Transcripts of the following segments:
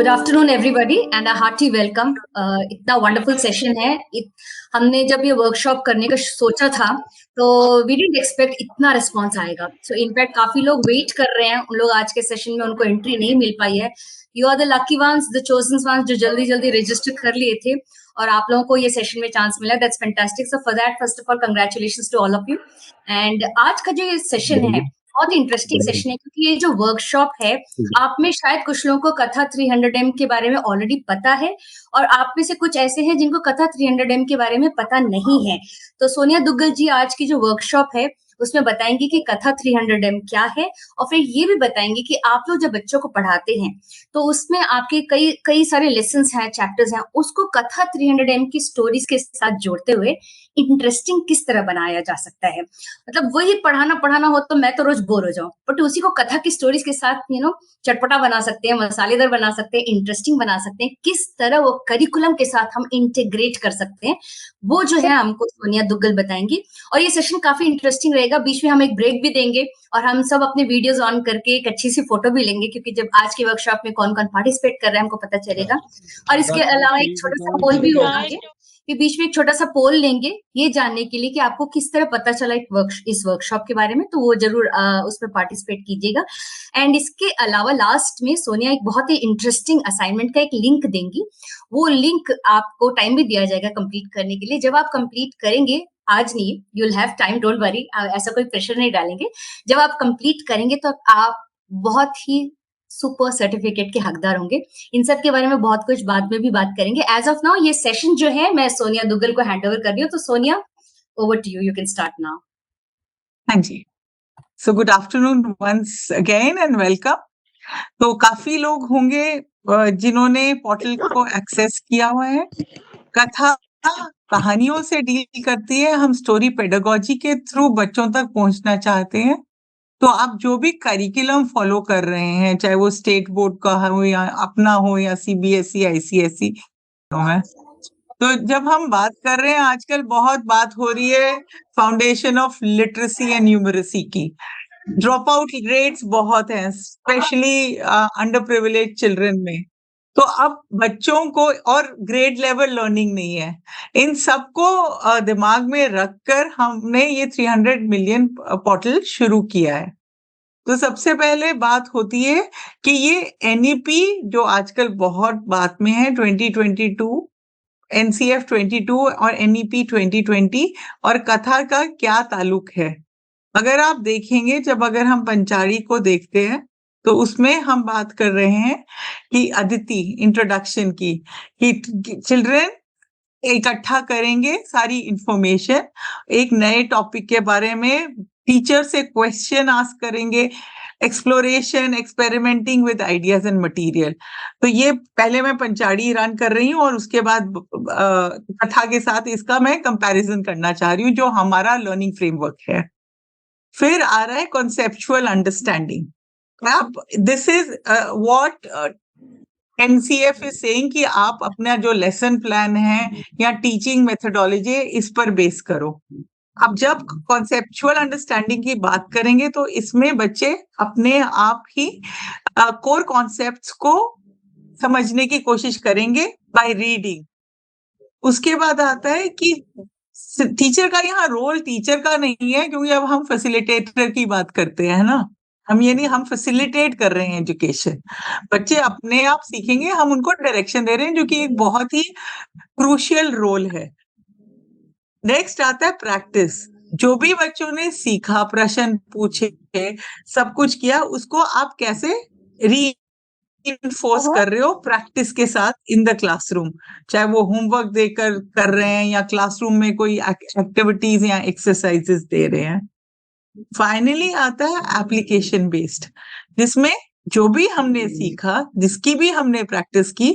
Good afternoon everybody and a hearty welcome. इतना wonderful session है। हमने जब ये वर्कशॉप करने का सोचा था तो वी डिडंट एक्सपेक्ट इतना रिस्पांस आएगा। सो इनफैक्ट काफी लोग वेट कर रहे हैं, उन लोग आज के सेशन में उनको एंट्री नहीं मिल पाई है। You are the lucky ones, the chosen ones जो जल्दी जल्दी रजिस्टर कर लिए थे और आप लोगों को ये सेशन में चांस मिला। That's fantastic. So for that first of all congratulations to all of you. And आज का जो ये सेशन है बहुत ही इंटरेस्टिंग सेशन है, क्योंकि ये जो वर्कशॉप है, आप में शायद कुछ लोगों को कथा 300M के बारे में ऑलरेडी पता है और आप में से कुछ ऐसे हैं जिनको कथा 300M के बारे में पता नहीं है। तो सोनिया दुग्गल जी आज की जो वर्कशॉप है उसमें बताएंगी कि कथा 300M क्या है, और फिर ये भी बताएंगे कि आप लोग जब बच्चों को पढ़ाते हैं तो उसमें आपके कई कई सारे लेसन्स हैं, चैप्टर्स हैं, उसको कथा 300M की स्टोरीज के साथ जोड़ते हुए इंटरेस्टिंग किस तरह बनाया जा सकता है। मतलब वही पढ़ाना पढ़ाना हो तो मैं तो रोज बोर हो जाऊं, बट उसी को कथा की स्टोरीज के साथ चटपटा बना सकते हैं, मसालेदार बना सकते हैं, इंटरेस्टिंग बना सकते हैं। किस तरह वो करिकुलम के साथ हम इंटीग्रेट कर सकते हैं, वो जो है हमको सोनिया दुग्गल बताएंगी। और ये सेशन काफी इंटरेस्टिंग रहेगा। बीच में हम एक ब्रेक भी देंगे और हम सब अपने वीडियोस ऑन करके एक अच्छी सी फोटो भी लेंगे, क्योंकि जब आज की वर्कशॉप में कौन कौन पार्टिसिपेट कर रहा है हमको पता चलेगा। और इसके अलावा एक छोटा सा पोल भी होगा कि बीच में एक छोटा सा पोल लेंगे ये जानने के लिए कि आपको किस तरह पता चला इस वर्कशॉप के बारे में, तो वो जरूर उसमें पार्टिसिपेट कीजिएगा। एंड इसके अलावा लास्ट में सोनिया एक बहुत ही इंटरेस्टिंग असाइनमेंट का एक लिंक देंगी। वो लिंक आपको टाइम भी दिया जाएगा कंप्लीट करने के लिए। जब आप कंप्लीट करेंगे, आज नहीं, you will have time, don't worry, ऐसा कोई प्रेशर नहीं डालेंगे। जब आप कंप्लीट करेंगे तो आप बहुत ही सुपर सर्टिफिकेट के हकदार होंगे। इन सब के बारे में बहुत कुछ बाद में भी बात करेंगे। एज ऑफ नाउ ये सेशन जो है मैं सोनिया दुग्गल को हैंड ओवर कर रही हूँ। तो Sonia, over to you can start now. हाँ जी। So good afternoon once again and welcome. तो काफी लोग होंगे जिन्होंने पोर्टल को एक्सेस किया हुआ है। कथा कहानियों से डील करती है, हम स्टोरी पेडागोजी के थ्रू बच्चों तक पहुंचना चाहते हैं। तो आप जो भी करिकुलम फॉलो कर रहे हैं, चाहे वो स्टेट बोर्ड का हो या अपना हो या सीबीएसई आईसीएसई है, तो जब हम बात कर रहे हैं, आजकल बहुत बात हो रही है foundation of literacy and numeracy की। ड्रॉप आउट रेट्स बहुत हैं, स्पेशली अंडर प्रिविलेज चिल्ड्रन में। तो अब बच्चों को, और ग्रेड लेवल लर्निंग नहीं है, इन सबको दिमाग में रखकर हमने ये 300 मिलियन पोर्टल शुरू किया है। तो सबसे पहले बात होती है कि ये एनईपी जो आजकल बहुत बात में है, 2022 एनसीएफ 22 और एनईपी 2020 और कथा का क्या ताल्लुक है। अगर आप देखेंगे, अगर हम पंचारी को देखते हैं तो उसमें हम बात कर रहे हैं कि अदिति इंट्रोडक्शन की, कि चिल्ड्रन इकट्ठा करेंगे सारी इंफॉर्मेशन एक नए टॉपिक के बारे में, टीचर से क्वेश्चन आस्क करेंगे, exploration, experimenting with ideas and material. तो ये पहले मैं पंचाड़ी रन कर रही हूँ और उसके बाद कथा के साथ इसका मैं कंपैरिजन करना चाह रही हूँ, जो हमारा लर्निंग फ्रेमवर्क है। फिर आ रहा है कॉन्सेप्चुअल अंडरस्टैंडिंग। आप this is what NCF is saying कि आप अपना जो लेसन प्लान है या टीचिंग मेथोडोलॉजी इस पर बेस करो। अब जब कॉन्सेप्चुअल अंडरस्टैंडिंग की बात करेंगे तो इसमें बच्चे अपने आप ही कोर कॉन्सेप्ट्स को समझने की कोशिश करेंगे बाय रीडिंग। उसके बाद आता है कि टीचर का यहाँ रोल टीचर का नहीं है, क्योंकि अब हम फैसिलिटेटर की बात करते हैं ना, हम ये नहीं, हम फैसिलिटेट कर रहे हैं एजुकेशन। बच्चे अपने आप सीखेंगे, हम उनको डायरेक्शन दे रहे हैं, जो कि एक बहुत ही क्रूशियल रोल है। नेक्स्ट आता है प्रैक्टिस। जो भी बच्चों ने सीखा, प्रश्न पूछे, सब कुछ किया, उसको आप कैसे रीइंफोर्स कर रहे हो प्रैक्टिस के साथ इन द क्लासरूम, चाहे वो होमवर्क देकर कर रहे हैं या क्लासरूम में कोई एक्टिविटीज या एक्सरसाइजेस दे रहे हैं। फाइनली आता है एप्लीकेशन बेस्ड, जिसमें जो भी हमने सीखा, जिसकी भी हमने प्रैक्टिस की,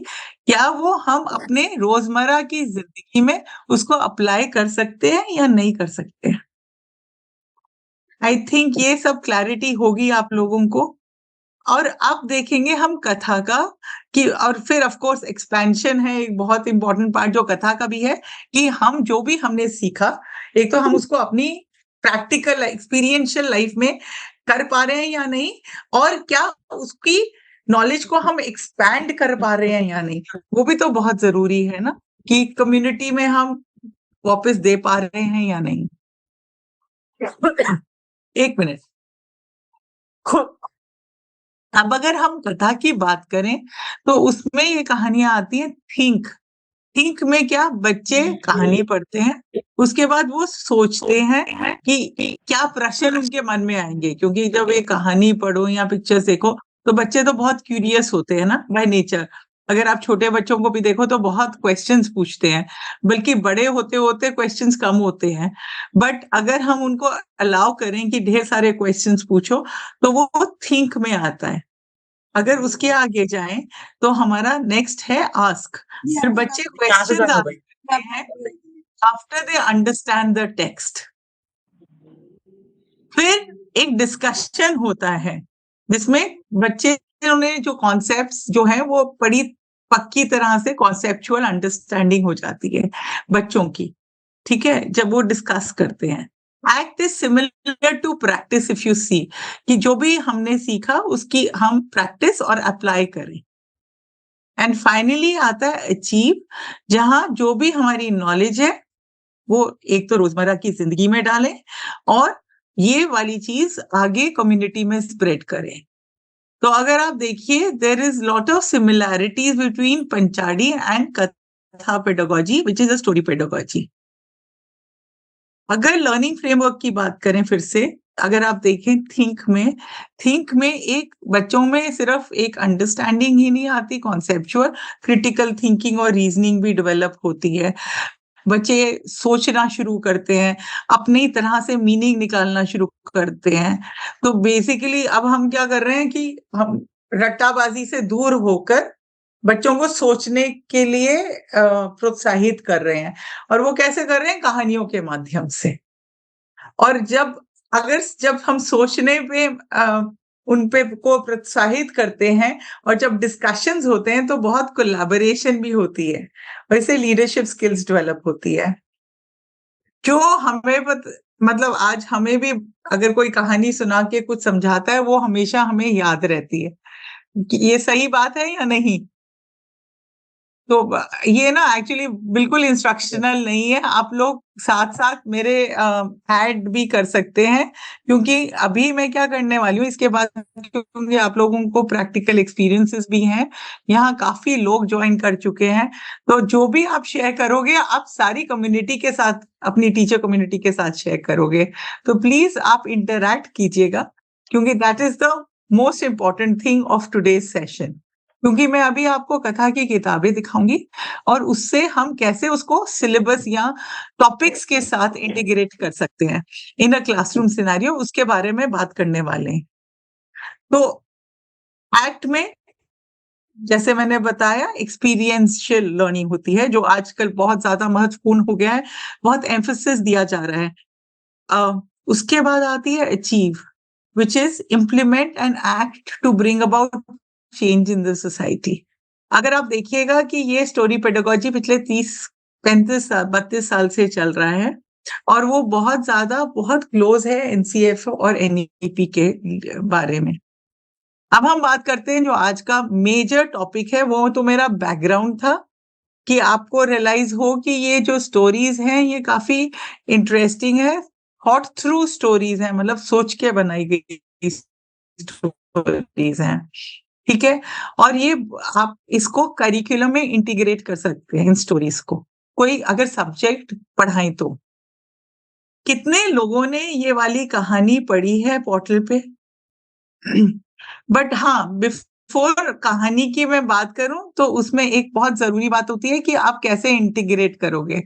क्या वो हम अपने रोजमर्रा की जिंदगी में उसको अप्लाई कर सकते हैं या नहीं कर सकते हैं। आई थिंक ये सब क्लैरिटी होगी आप लोगों को। और अब देखेंगे हम कथा का कि, और फिर ऑफ कोर्स एक्सपेंशन है एक बहुत इंपॉर्टेंट पार्ट जो कथा का भी है, कि हम जो भी हमने सीखा, एक तो हम उसको अपनी प्रैक्टिकल एक्सपीरियंशियल लाइफ में कर पा रहे हैं या नहीं, और क्या उसकी नॉलेज को हम एक्सपैंड कर पा रहे हैं या नहीं, वो भी तो बहुत जरूरी है ना, कि कम्युनिटी में हम वापस दे पा रहे हैं या नहीं। एक मिनट। अब अगर हम कथा की बात करें तो उसमें ये कहानियां आती हैं थिंक। थिंक में क्या, बच्चे कहानी पढ़ते हैं, उसके बाद वो सोचते हैं कि क्या प्रश्न उनके मन में आएंगे, क्योंकि जब एक कहानी पढ़ो या पिक्चर देखो तो बच्चे तो बहुत क्यूरियस होते हैं ना बाय नेचर। अगर आप छोटे बच्चों को भी देखो तो बहुत क्वेश्चंस पूछते हैं, बल्कि बड़े होते होते क्वेश्चंस कम होते हैं। बट अगर हम उनको अलाउ करें कि ढेर सारे क्वेश्चंस पूछो तो वो थिंक में आता है। अगर उसके आगे जाएं तो हमारा नेक्स्ट है आस्क। फिर बच्चे क्वेश्चन आते हैं after they understand the text. फिर एक डिस्कशन होता है जिसमें बच्चे ने जो कॉन्सेप्ट्स जो है वो बड़ी पक्की तरह से कॉन्सेप्चुअल अंडरस्टैंडिंग हो जाती है बच्चों की, ठीक है, जब वो डिस्कस करते हैं। Act is similar to practice if you see, कि जो भी हमने सीखा उसकी हम प्रैक्टिस और अप्लाई करें। एंड फाइनली आता है अचीव, जहां जो भी हमारी नॉलेज है वो एक तो रोजमर्रा की जिंदगी में डालें और ये वाली चीज आगे कम्युनिटी में स्प्रेड करें। तो अगर आप देखिए there is lot of similarities between पंचाड़ी and katha pedagogy which is a story pedagogy. अगर लर्निंग फ्रेमवर्क की बात करें फिर से, अगर आप देखें थिंक में एक बच्चों में सिर्फ एक अंडरस्टैंडिंग ही नहीं आती कॉन्सेप्चुअल, क्रिटिकल थिंकिंग और रीजनिंग भी डेवलप होती है। बच्चे सोचना शुरू करते हैं, अपनी तरह से मीनिंग निकालना शुरू करते हैं। तो बेसिकली अब हम क्या कर रहे हैं कि हम रट्टाबाजी से दूर होकर बच्चों को सोचने के लिए प्रोत्साहित कर रहे हैं। और वो कैसे कर रहे हैं, कहानियों के माध्यम से। और जब हम सोचने पे उन पे को प्रोत्साहित करते हैं और जब डिस्कशंस होते हैं तो बहुत कोलैबोरेशन भी होती है, वैसे लीडरशिप स्किल्स डेवलप होती है। जो हमें मतलब आज हमें भी अगर कोई कहानी सुना के कुछ समझाता है वो हमेशा हमें याद रहती है। ये सही बात है या नहीं? तो ये ना एक्चुअली बिल्कुल इंस्ट्रक्शनल नहीं है, आप लोग साथ साथ मेरे ऐड भी कर सकते हैं, क्योंकि अभी मैं क्या करने वाली हूँ इसके बाद, क्योंकि आप लोगों को प्रैक्टिकल एक्सपीरियंसेस भी हैं, यहाँ काफी लोग ज्वाइन कर चुके हैं। तो जो भी आप शेयर करोगे आप सारी कम्युनिटी के साथ, अपनी टीचर कम्युनिटी के साथ शेयर करोगे, तो प्लीज आप इंटरैक्ट कीजिएगा, क्योंकि that is the most important thing of today's session. क्योंकि मैं अभी आपको कथा की किताबें दिखाऊंगी और उससे हम कैसे उसको सिलेबस या टॉपिक्स के साथ इंटीग्रेट कर सकते हैं इन अ क्लासरूम सिनेरियो, उसके बारे में बात करने वाले हैं। तो एक्ट में जैसे मैंने बताया एक्सपीरियंशियल लर्निंग होती है, जो आजकल बहुत ज्यादा महत्वपूर्ण हो गया है, बहुत एम्फेसिस दिया जा रहा है। उसके बाद आती है achieve, which is implement and act to bring about change in the society। अगर आप देखिएगा कि ये स्टोरी पेडागोजी पिछले 30-35-32 साल से चल रहा है और वो बहुत क्लोज है एनसीएफ और एनईपी के बारे में। अब हम बात करते हैं जो आज का मेजर टॉपिक है, वो तो मेरा बैकग्राउंड था कि आपको रियलाइज हो कि ये जो स्टोरीज हैं ये काफी इंटरेस्टिंग है, थॉट थ्रू स्टोरीज हैं, मतलब सोच के बनाई गई स्टोरीज हैं, ठीक है। और ये आप इसको करिकुलम में इंटीग्रेट कर सकते हैं इन स्टोरीज को, कोई अगर सब्जेक्ट पढ़ाएं तो। कितने लोगों ने ये वाली कहानी पढ़ी है पोर्टल पे? बट हाँ, बिफोर कहानी की मैं बात करूं तो उसमें एक बहुत जरूरी बात होती है कि आप कैसे इंटीग्रेट करोगे।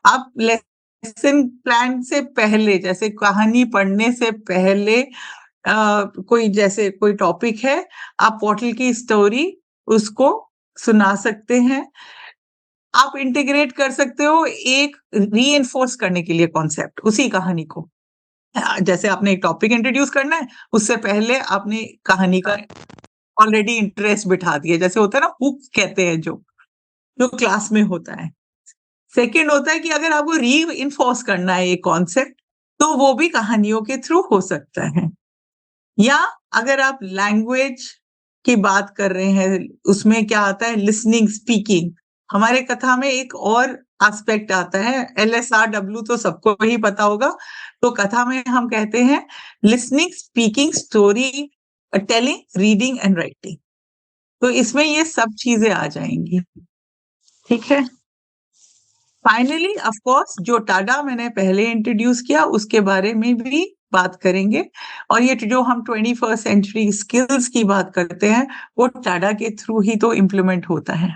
आप लेसन प्लान से पहले, जैसे कहानी पढ़ने से पहले कोई टॉपिक है, आप पोर्टल की स्टोरी उसको सुना सकते हैं। आप इंटीग्रेट कर सकते हो एक रीइंफोर्स करने के लिए कॉन्सेप्ट उसी कहानी को। जैसे आपने एक टॉपिक इंट्रोड्यूस करना है, उससे पहले आपने कहानी का ऑलरेडी इंटरेस्ट बिठा दिया, जैसे होता है ना हुक कहते हैं, जो क्लास में होता है। सेकंड होता है कि अगर आपको रीइंफोर्स करना है एक कॉन्सेप्ट, तो वो भी कहानियों के थ्रू हो सकता है। या अगर आप लैंग्वेज की बात कर रहे हैं, उसमें क्या आता है, लिसनिंग, स्पीकिंग। हमारे कथा में एक और एस्पेक्ट आता है, LSRW तो सबको ही पता होगा। तो कथा में हम कहते हैं listening, speaking, story telling, reading and writing. तो इसमें ये सब चीजें आ जाएंगी, ठीक है। फाइनली ऑफ कोर्स जो टाडा मैंने पहले इंट्रोड्यूस किया उसके बारे में भी बात करेंगे, और ये जो हम 21st सेंचुरी स्किल्स की बात करते हैं वो टाडा के थ्रू ही तो इम्प्लीमेंट होता है।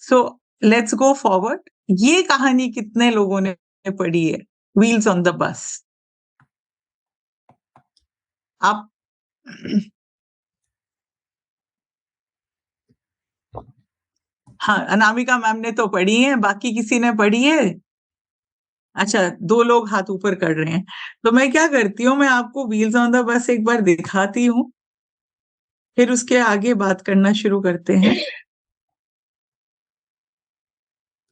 So let's go forward. ये कहानी कितने लोगों ने पढ़ी है, व्हील्स ऑन द बस? आप हाँ, अनामिका मैम ने तो पढ़ी है, बाकी किसी ने पढ़ी है? अच्छा, 2 लोग हाथ ऊपर कर रहे हैं। तो मैं क्या करती हूँ, मैं आपको व्हील्स ऑन द बस एक बार दिखाती हूँ, फिर उसके आगे बात करना शुरू करते हैं।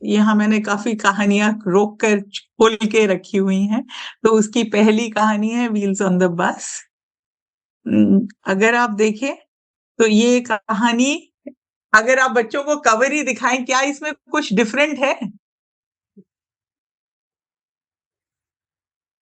यहाँ मैंने काफी कहानियां रोक कर खोल के रखी हुई हैं। तो उसकी पहली कहानी है व्हील्स ऑन द बस। अगर आप देखें तो ये कहानी, अगर आप बच्चों को कवर ही दिखाएं, क्या इसमें कुछ डिफरेंट है?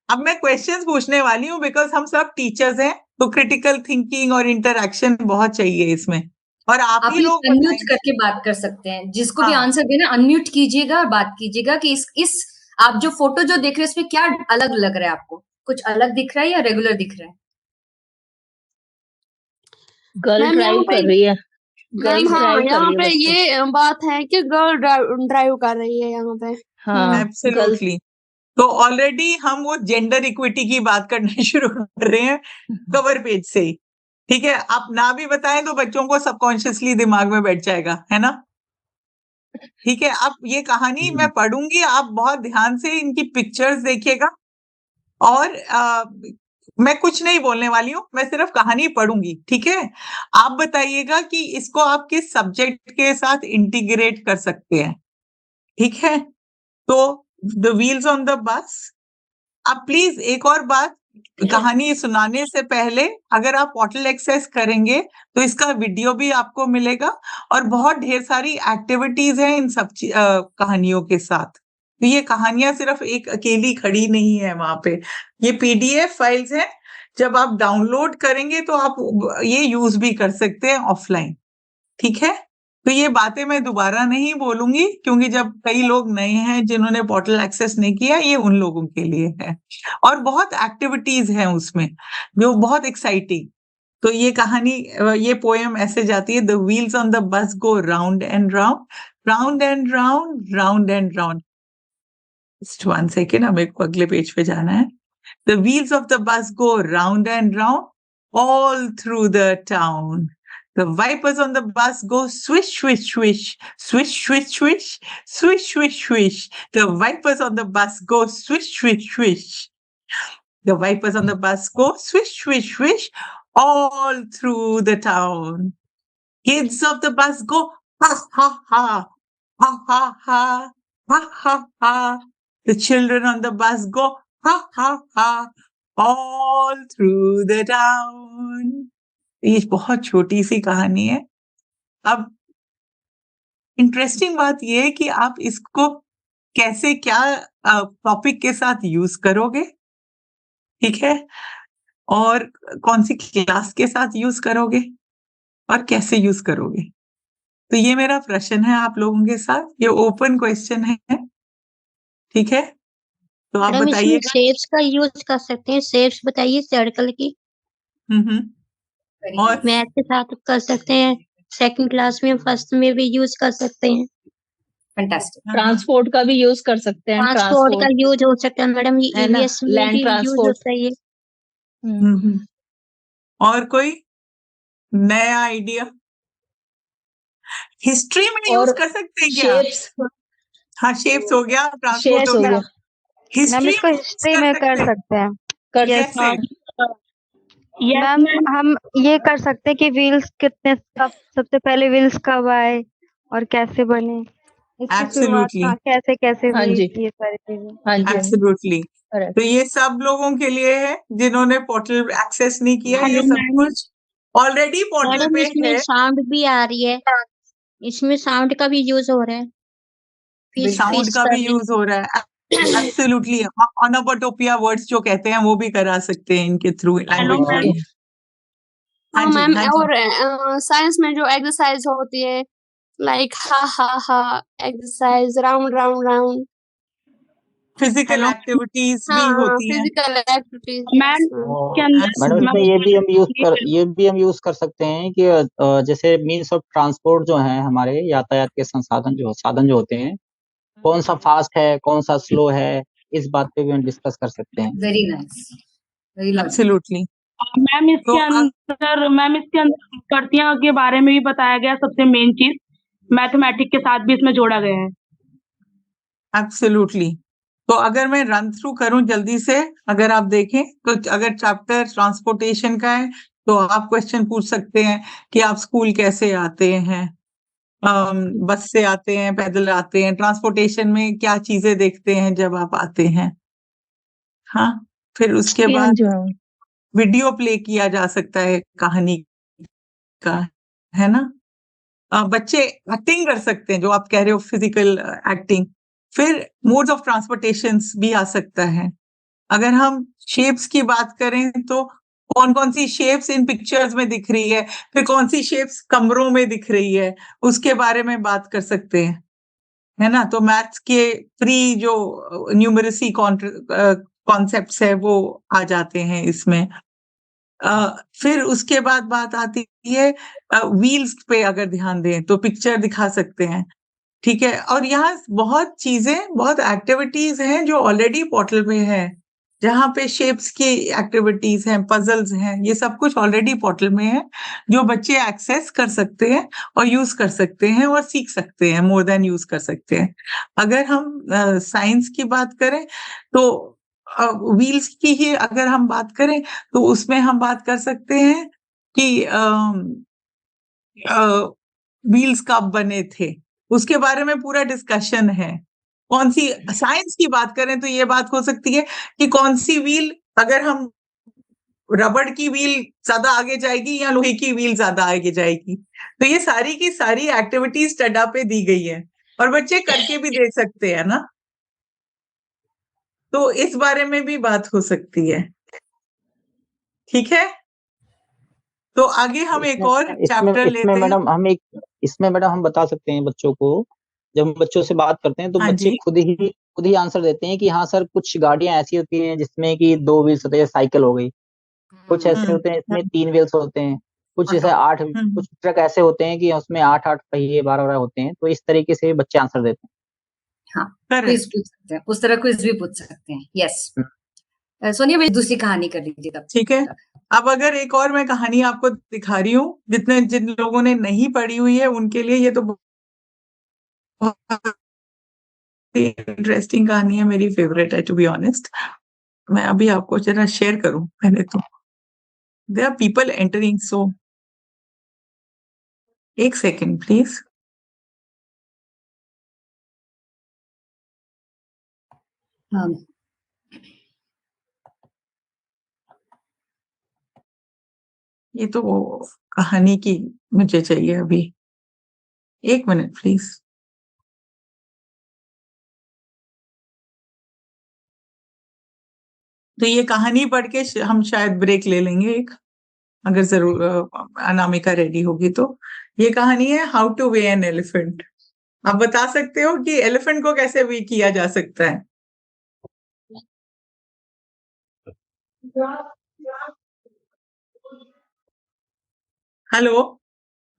अब मैं क्वेश्चंस पूछने वाली हूँ, बिकॉज हम सब टीचर्स हैं, तो क्रिटिकल थिंकिंग और इंटरैक्शन बहुत चाहिए इसमें, और आप ही लोग अनम्यूट बताएंगे। करके बात कर सकते हैं, जिसको भी हाँ। आंसर देना अनम्यूट कीजिएगा और बात कीजिएगा कि इस आप जो फोटो जो देख रहे हैं इसमें क्या अलग लग रहा है, आपको कुछ अलग दिख रहा है या रेगुलर दिख रहा है? गर्ल मैम ड्राइव यहाँ पे कर रही है, गर्ल मैम हाँ ड्राइव कर यहाँ रही है पे बच्चे। ये बात है कि गर्ल ड्राइव कर रही है यहाँ पे। हाँ, गर्ल एब्सोल्युटली। तो ऑलरेडी हम वो जेंडर इक्विटी की बात करना शुरू कर रहे हैं कवर पेज से ही, ठीक है। आप ना भी बताएं तो बच्चों को सबकॉन्शियसली दिमाग में बैठ जाएगा, है ना? ठीक है। अब ये कहानी मैं पढ़ूंगी, आप बहुत ध्यान से इनकी पिक्चर्स देखिएगा, और मैं कुछ नहीं बोलने वाली हूँ, मैं सिर्फ कहानी पढ़ूंगी, ठीक है। आप बताइएगा कि इसको आप किस सब्जेक्ट के साथ इंटीग्रेट कर सकते हैं, ठीक है। तो the wheels on the bus. अब प्लीज एक और बात, कहानी सुनाने से पहले अगर आप पोर्टल एक्सेस करेंगे तो इसका वीडियो भी आपको मिलेगा, और बहुत ढेर सारी एक्टिविटीज हैं इन सब कहानियों के साथ। तो ये कहानियां सिर्फ एक अकेली खड़ी नहीं है वहां पे, ये PDF फाइल्स हैं। जब आप डाउनलोड करेंगे तो आप ये यूज भी कर सकते हैं ऑफलाइन, ठीक है। तो ये बातें मैं दोबारा नहीं बोलूंगी, क्योंकि जब कई लोग नए हैं जिन्होंने पोर्टल एक्सेस नहीं किया, ये उन लोगों के लिए है, और बहुत एक्टिविटीज हैं उसमें जो बहुत एक्साइटिंग। तो ये कहानी, ये पोएम ऐसे जाती है, the wheels on the bus go round and round, round and round, round and round. Just 1 second, हमें को अगले पेज पे जाना है। The wheels of the bus go round and round all through the town. The wipers on the bus go swish, swish, swish, swish, swish, swish, swish, swish, swish. The wipers on the bus go swish, swish, swish. The wipers on the bus go swish, swish, swish all through the town. Kids of the bus go ha, ha, ha, ha, ha, ha, ha, ha, ha. The children on the bus go ha, ha, ha, all through the town. ये बहुत छोटी सी कहानी है। अब interesting बात ये है कि आप इसको कैसे, क्या टॉपिक के साथ यूज करोगे, ठीक है, और कौन सी क्लास के साथ यूज करोगे, और कैसे यूज करोगे। तो ये मेरा प्रश्न है आप लोगों के साथ, ये ओपन क्वेश्चन है, ठीक है। तो आप मैडम इसमें बताइएगा। शेप्स का यूज कर सकते हैं, शेप्स बताइए सर्कल की। और मैथ के साथ कर सकते हैं, सेकंड क्लास में फर्स्ट में भी यूज कर सकते हैं। फैंटास्टिक। ट्रांसपोर्ट का भी यूज कर सकते हैं, ट्रांसपोर्ट का यूज हो सकता है मैडम, ये है ना, EVS में लैंड भी यूज ट्रांसपोर्ट। होता है ये। और कोई नया आइडिया? हिस्ट्री में यूज और कर सकते हैं क्या? शेप्स, हाँ, शेप्स हो गया, ट्रांसपोर्ट शेप्स हो हो गया, गया, हिस्ट्री इसको हिस्ट्री में कर सकते हैं। कर Yes, सकते हैं। मैम हम ये कर सकते हैं कि व्हील्स कितने, सबसे पहले व्हील्स कब आए और कैसे बने। इसकी शुरुआत एब्सोल्युटली, कैसे कैसे हाँ हुई जी, ये सारी चीजें। हाँ जी, हाँ जी, एब्सोल्युटली। करेक्ट। तो ये सब लोगों के लिए है जिन्होंने पोर्टल एक्सेस नहीं किया। ये हेलो सब मैम। कुछ ऑलरेडी पोर्टल मैडम पे इसमें है। साउंड भी आ रही है, इसमें साउंड का भी यूज हो रहा है, फीस साउंड फीस का कर भी रही यूज हो रहा है। एब्सोल्युटली, ऑनोपोटोपिया वर्ड्स जो कहते हैं वो भी करा सकते हैं इनके through hello language okay, ma'am. में। हाँ हाँ जी, मैम, हाँ जी। और साइंस में जो एक्सरसाइज होती है, लाइक हा हा हा exercise, round round round. Physical hello activities हाँ भी हाँ, होती हैं। Physical activities. Ma'am yes ma'am. के अंदर मैडम इसमें एब्सोल्युटली। ये भी हम यूज कर सकते हैं कि जैसे मीन्स ऑफ ट्रांसपोर्ट जो है हमारे यातायात के साधन जो होते हैं, कौन सा फास्ट है कौन सा स्लो है, इस बात पे भी हम डिस्कस कर सकते हैं। Very nice, very logical. Absolutely. तो मैम इसके अंदर करतियां के बारे में भी बताया गया, सबसे मेन चीज मैथमेटिक के साथ भी इसमें जोड़ा गया है। एब्सोल्युटली। तो अगर मैं रन थ्रू करूं जल्दी से, अगर आप देखें तो अगर चैप्टर ट्रांसपोर्टेशन का है तो आप क्वेश्चन पूछ सकते हैं कि आप स्कूल कैसे आते हैं, बस से आते हैं, पैदल आते हैं, ट्रांसपोर्टेशन में क्या चीजें देखते हैं जब आप आते हैं। हाँ, फिर उसके जी, हाँ बाद जी, हाँ। वीडियो प्ले किया जा सकता है कहानी का, है ना। बच्चे एक्टिंग कर सकते हैं जो आप कह रहे हो, फिजिकल एक्टिंग। फिर मोड्स ऑफ ट्रांसपोर्टेशन भी आ सकता है। अगर हम शेप्स की बात करें तो कौन कौन सी शेप्स इन पिक्चर्स में दिख रही है, फिर कौन सी शेप्स कमरों में दिख रही है, उसके बारे में बात कर सकते हैं, है ना। तो मैथ्स के प्री जो न्यूमरेसी कॉन्सेप्ट्स है वो आ जाते हैं इसमें। फिर उसके बाद बात आती है व्हील्स पे, अगर ध्यान दें तो पिक्चर दिखा सकते हैं, ठीक है। और यहाँ बहुत चीजें, बहुत एक्टिविटीज हैं जो ऑलरेडी पोर्टल पे है, जहाँ पे शेप्स की एक्टिविटीज हैं, पजल्स हैं, ये सब कुछ ऑलरेडी पोर्टल में है जो बच्चे एक्सेस कर सकते हैं और यूज कर सकते हैं और सीख सकते हैं, मोर देन यूज कर सकते हैं। अगर हम साइंस की बात करें तो व्हील्स की ही अगर हम बात करें तो उसमें हम बात कर सकते हैं कि व्हील्स कब बने थे, उसके बारे में पूरा डिस्कशन है। कौन सी, साइंस की बात करें तो ये बात हो सकती है कि कौन सी व्हील, अगर हम रबड़ की व्हील ज्यादा आगे जाएगी या लोहे की व्हील ज्यादा आगे जाएगी। तो ये सारी की सारी एक्टिविटीज टडा पे दी गई है और बच्चे करके भी दे सकते हैं ना। तो इस बारे में भी बात हो सकती है, ठीक है। तो आगे हम एक और इसमें चैप्टर इसमें लेते हैं। मैडम हम बता सकते हैं बच्चों को, जब हम बच्चों से बात करते हैं तो हाँ बच्चे जी। खुद ही आंसर देते हैं कि हाँ सर, कुछ गाड़ियां ऐसी होती हैं जिसमें कि 2 व्हील्स होते हैं, साइकिल हो गई। कुछ ऐसे होते हैं इसमें 3 व्हील्स होते हैं, कुछ जैसे कुछ ट्रक ऐसे होते हैं कि उसमें 8 पहिए 12 होते हैं। तो इस तरीके से बच्चे आंसर देते हैं। हाँ, क्विज पूछ सकते हैं, उस तरह क्विज भी पूछ सकते हैं। यस सोनिया, मैं दूसरी कहानी कर लीजिए तब। ठीक है। अब अगर एक और मैं कहानी आपको दिखा रही हूँ, जिन लोगों ने नहीं पढ़ी हुई है उनके लिए ये तो बहुत इंटरेस्टिंग कहानी है, मेरी फेवरेट है टू बी ऑनेस्ट। मैं अभी आपको जरा शेयर करूं पहले तो। देयर आर पीपल एंटरिंग, सो एक सेकेंड प्लीज। हाँ, ये तो वो कहानी की मुझे चाहिए अभी, 1 मिनट प्लीज। तो ये कहानी पढ़ के हम शायद ब्रेक ले लेंगे एक, अगर जरूर अनामिका रेडी होगी तो। ये कहानी है how two way an elephant. आप बता सकते हो कि एलिफेंट को कैसे वे किया जा सकता है? हेलो,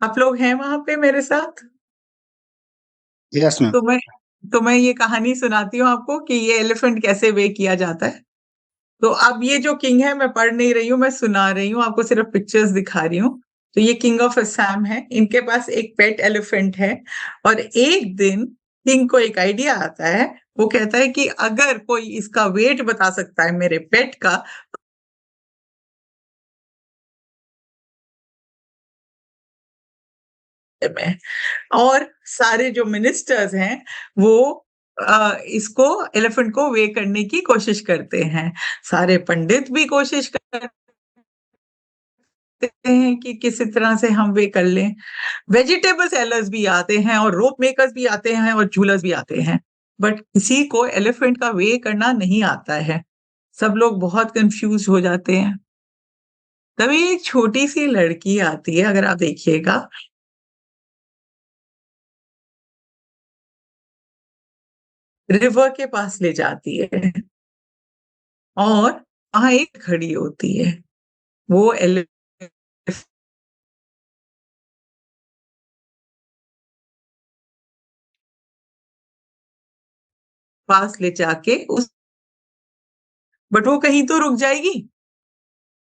आप लोग हैं वहां पे मेरे साथ? Yes ma'am. तो मैं ये कहानी सुनाती हूँ आपको कि ये एलिफेंट कैसे वे किया जाता है। तो अब ये जो किंग है, मैं पढ़ नहीं रही हूँ, मैं सुना रही हूँ आपको, सिर्फ पिक्चर्स दिखा रही हूँ। तो ये किंग ऑफ असम है, इनके पास एक पेट एलिफेंट है। और एक दिन किंग को एक आइडिया आता है, वो कहता है कि अगर कोई इसका वेट बता सकता है मेरे पेट का, में, और सारे जो मिनिस्टर्स हैं वो इसको एलिफेंट को वे करने की कोशिश करते हैं। सारे पंडित भी कोशिश करते हैं कि किसी तरह से हम वे कर लें। वेजिटेबल सेलर्स भी आते हैं और रोप मेकर्स भी आते हैं और जूलर्स भी आते हैं, बट किसी को एलिफेंट का वे करना नहीं आता है। सब लोग बहुत कंफ्यूज हो जाते हैं। तभी एक छोटी सी लड़की आती है, अगर आप देखिएगा, रिवर के पास ले जाती है और वहां एक खड़ी होती है। वो एलिफेंट पास ले जाके बट वो कहीं तो रुक जाएगी,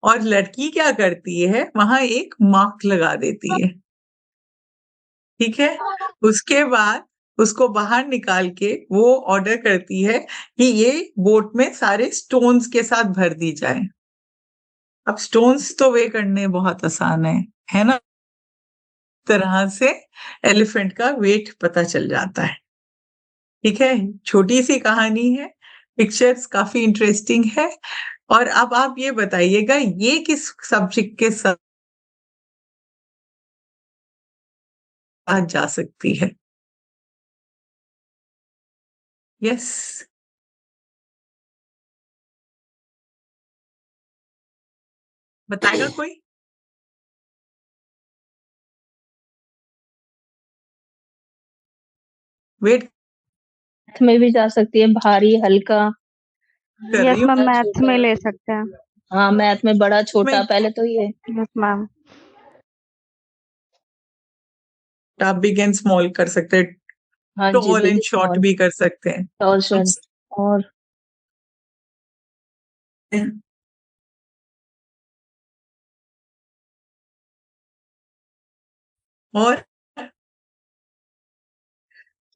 और लड़की क्या करती है, वहां एक मार्क लगा देती है। ठीक है, उसके बाद उसको बाहर निकाल के वो ऑर्डर करती है कि ये बोट में सारे स्टोन्स के साथ भर दी जाए। अब स्टोन्स तो वे करने बहुत आसान है ना? तरह से एलिफेंट का वेट पता चल जाता है। ठीक है, छोटी सी कहानी है, पिक्चर्स काफी इंटरेस्टिंग है। और अब आप ये बताइएगा, ये किस सब्जेक्ट के साथ जा सकती है? यस, बताएगा कोई? वेट में भी जा सकती है, भारी हल्का। कर यस रही हूँ। मैम, बड़ा मैथ छोटा। में ले सकते हैं। हाँ, मैथ में बड़ा छोटा, में पहले तो ये यस मैम। आप बिग एंड स्मॉल कर सकते हैं, हाँ जी, tall big and short small, भी कर सकते हैं। टॉल शॉर्ट और और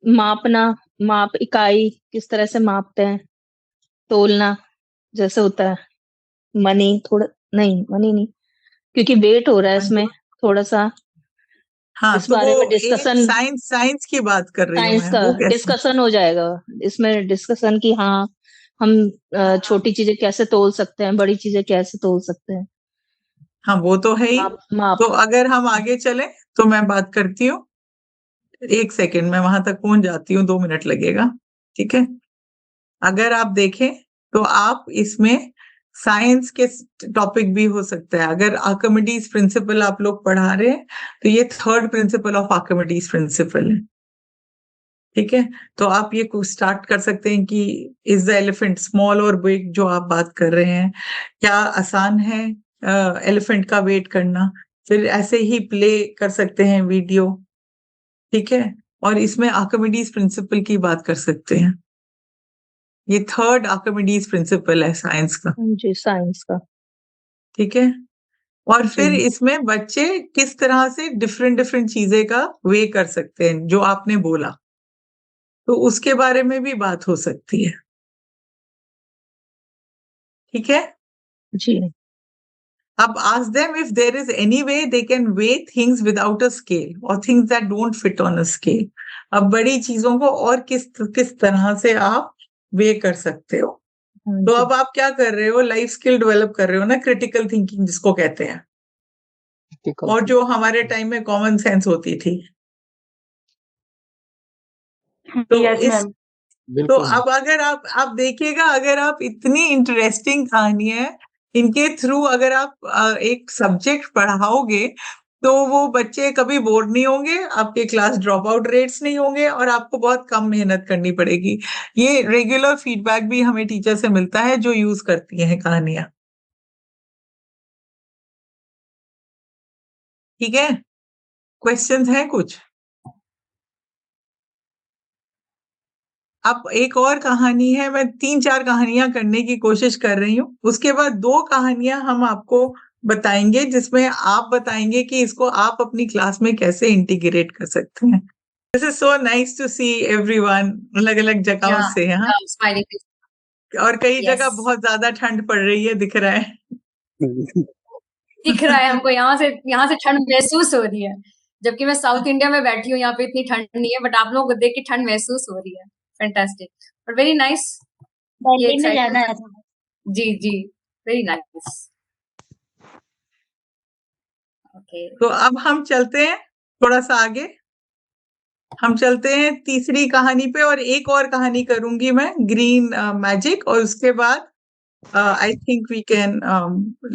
मापना, माप इकाई किस तरह से मापते हैं, तोलना जैसे होता है। मनी थोड़ा नहीं, मनी नहीं, क्योंकि वेट हो रहा है इसमें थोड़ा सा। हाँ, इस तो बारे में वो एक डिस्कशन, साइंस की बात कर रही हूँ साइंस मैं, का वो कैसे? डिस्कशन हो जाएगा इसमें, डिस्कशन की। हाँ, हम छोटी चीजें कैसे तोल सकते हैं, बड़ी चीजें कैसे तोल सकते हैं। हाँ, वो तो है ही। माप। तो अगर हम आगे चलें तो मैं बात करती हूँ। 1 सेकेंड, मैं वहां तक पहुंच जाती हूँ, 2 मिनट लगेगा। ठीक है, अगर आप देखें तो आप इसमें साइंस के टॉपिक भी हो सकता है। अगर आर्किमिडीज प्रिंसिपल आप लोग पढ़ा रहे हैं तो ये 3rd principle of Archimedes principal है। ठीक है, तो आप ये स्टार्ट कर सकते हैं कि इज द एलिफेंट स्मॉल और बिग, जो आप बात कर रहे हैं, क्या आसान है एलिफेंट का वेट करना? फिर ऐसे ही प्ले कर सकते हैं वीडियो। ठीक है, और इसमें आर्किमिडीज प्रिंसिपल की बात कर सकते हैं। ये 3rd आर्किमिडीज प्रिंसिपल है साइंस का। जी, साइंस का। ठीक है, और फिर जी। इसमें बच्चे किस तरह से डिफरेंट डिफरेंट चीजें का वे कर सकते हैं, जो आपने बोला, तो उसके बारे में भी बात हो सकती है। ठीक है, जी। अब ask them if there is any way they can weigh things without a scale or things that don't fit on a scale. अब बड़ी चीजों को और किस तरह से आप वे कर सकते हो। हाँ तो जी। अब आप क्या कर रहे हो, लाइफ स्किल डेवलप कर रहे हो ना, क्रिटिकल थिंकिंग जिसको कहते हैं, और जो हमारे टाइम में कॉमन सेंस होती थी। तो यस इस मैम। तो बिल्कुल। अब अगर आप देखिएगा, अगर आप इतनी इंटरेस्टिंग कहानी है इनके थ्रू अगर आप एक सब्जेक्ट पढ़ाओगे तो वो बच्चे कभी बोर नहीं होंगे, आपके क्लास ड्रॉप आउट रेट्स नहीं होंगे, और आपको बहुत कम मेहनत करनी पड़ेगी। ये रेगुलर फीडबैक भी हमें टीचर से मिलता है जो यूज करती हैं कहानियां। ठीक है, क्वेश्चंस हैं कुछ? अब एक और कहानी है, मैं 3-4 कहानियां करने की कोशिश कर रही हूँ, उसके बाद 2 कहानियां हम आपको बताएंगे जिसमें आप बताएंगे कि इसको आप अपनी क्लास में कैसे इंटीग्रेट कर सकते हैं। This is so nice to see everyone, अलग-अलग जगहों Yeah, से। हाँ, yeah, smiling face. और कई जगह Yes. बहुत ज्यादा ठंड पड़ रही है, दिख रहा है। दिख रहा है हमको, यहाँ से ठंड महसूस हो रही है। जबकि मैं साउथ इंडिया में बैठी हूँ, यहाँ पे इतनी ठंड नहीं है, बट आप लोगों को देख के ठंड महसूस हो रही है। Fantastic, but very nice. ये दिल्ली में जाना है। जी जी, वेरी नाइस। ओके, तो अब हम चलते हैं थोड़ा सा आगे, हम चलते हैं तीसरी कहानी पे, और एक और कहानी करूंगी मैं, ग्रीन मैजिक, और उसके बाद I think we can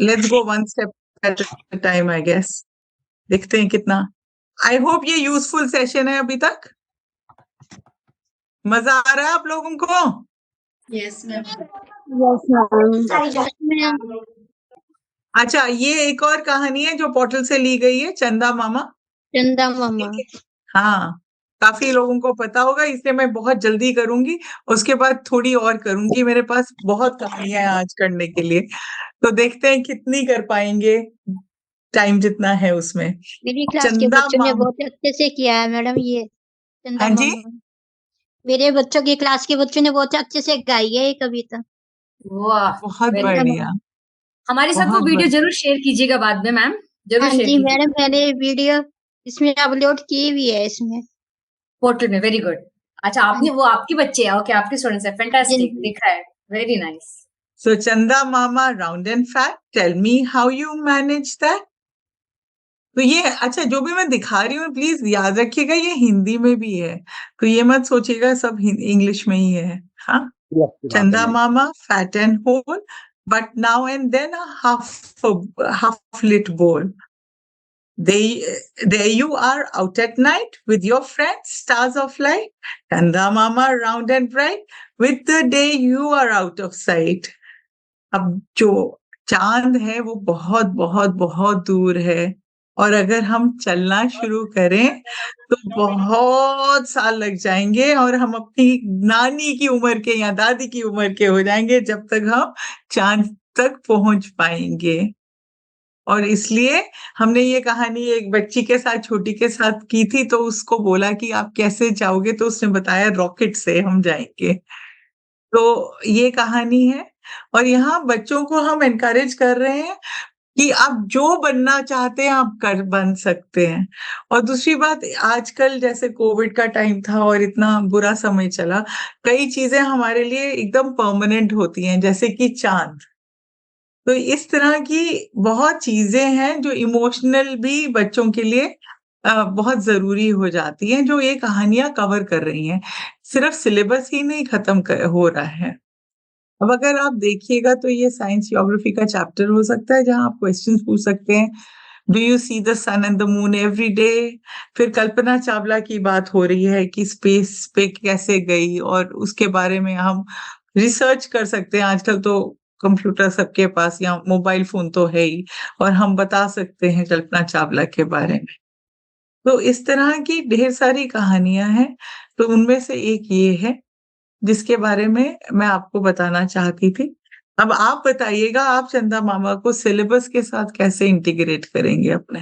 let's go one step at a time, I guess. देखते हैं कितना, आई होप ये यूजफुल सेशन है अभी तक। मजा आ रहा है आप लोगों को? Yes ma'am. अच्छा, ये एक और कहानी है जो पोर्टल से ली गई है, चंदा मामा। चंदा मामा। हाँ, काफी लोगों को पता होगा, इसलिए मैं बहुत जल्दी करूंगी, उसके बाद थोड़ी और करूंगी, मेरे पास बहुत कहानियां हैं आज करने के लिए, तो देखते हैं कितनी कर पाएंगे, टाइम जितना है उसमें। मेरी क्लास के चंदा बच्चों ने मामा, बहुत अच्छे से किया है मैडम ये चंदा हाँ जी, मामा। मेरे बच्चों की क्लास के बच्चों ने बहुत अच्छे से गाई है ये कविता। वाह, बहुत वेरी चंदा बढ़िया, मामा। हमारे साथ वो बहुत वीडियो बढ़िया। जरूर शेयर कीजिएगा बाद में मैम, जरूर हाँ शेयर जी कीजिएगा मैडम, मैंने वीडियो इसमें अपलोड की भी है इसमें। पोर्टल में। Very good. अच्छा, आपने वो आपके बच्चे हैं, ओके, आपके स्टूडेंट्स हैं, फैंटास्टिक, दिख रहा है, very nice. So Chanda Mama, round and fat, tell me how you manage that. तो ये, अच्छा, जो भी मैं दिखा रही हूँ प्लीज याद रखिएगा, ये हिंदी में भी है, तो ये मत सोचिएगा सब इंग्लिश में ही है। हाँ, चंदा मामा, fat and whole, but now and then a half lit bowl. There you are out at night with your friends, stars of light. Chanda Mama, round and bright, with the day you are out of sight. अब जो चांद है वो बहुत बहुत बहुत दूर है, और अगर हम चलना शुरू करें तो बहुत साल लग जाएंगे, और हम अपनी नानी की उम्र के या दादी की उम्र के हो जाएंगे जब तक हम चांद तक पहुंच पाएंगे। और इसलिए हमने ये कहानी एक बच्ची के साथ, छोटी के साथ की थी, तो उसको बोला कि आप कैसे जाओगे, तो उसने बताया रॉकेट से हम जाएंगे। तो ये कहानी है, और यहाँ बच्चों को हम एनकरेज कर रहे हैं कि आप जो बनना चाहते हैं आप बन सकते हैं। और दूसरी बात, आजकल जैसे कोविड का टाइम था और इतना बुरा समय चला, कई चीजें हमारे लिए एकदम परमानेंट होती हैं, जैसे कि चांद। तो इस तरह की बहुत चीजें हैं जो इमोशनल भी बच्चों के लिए बहुत जरूरी हो जाती हैं, जो ये कहानियां कवर कर रही हैं। सिर्फ सिलेबस ही नहीं खत्म हो रहा है। अब अगर आप देखिएगा तो ये साइंस ज्योग्राफी का चैप्टर हो सकता है, जहां आप क्वेश्चंस पूछ सकते हैं, do you see the sun and the moon every day. फिर कल्पना चावला की बात हो रही है कि स्पेस पे कैसे गई, और उसके बारे में हम रिसर्च कर सकते हैं। आजकल तो कंप्यूटर सबके पास, या मोबाइल फोन तो है ही, और हम बता सकते हैं कल्पना चावला के बारे में। तो इस तरह की ढेर सारी कहानियां हैं, तो उनमें से एक ये है जिसके बारे में मैं आपको बताना चाहती थी। अब आप बताइएगा, आप चंदा मामा को सिलेबस के साथ कैसे इंटीग्रेट करेंगे अपने?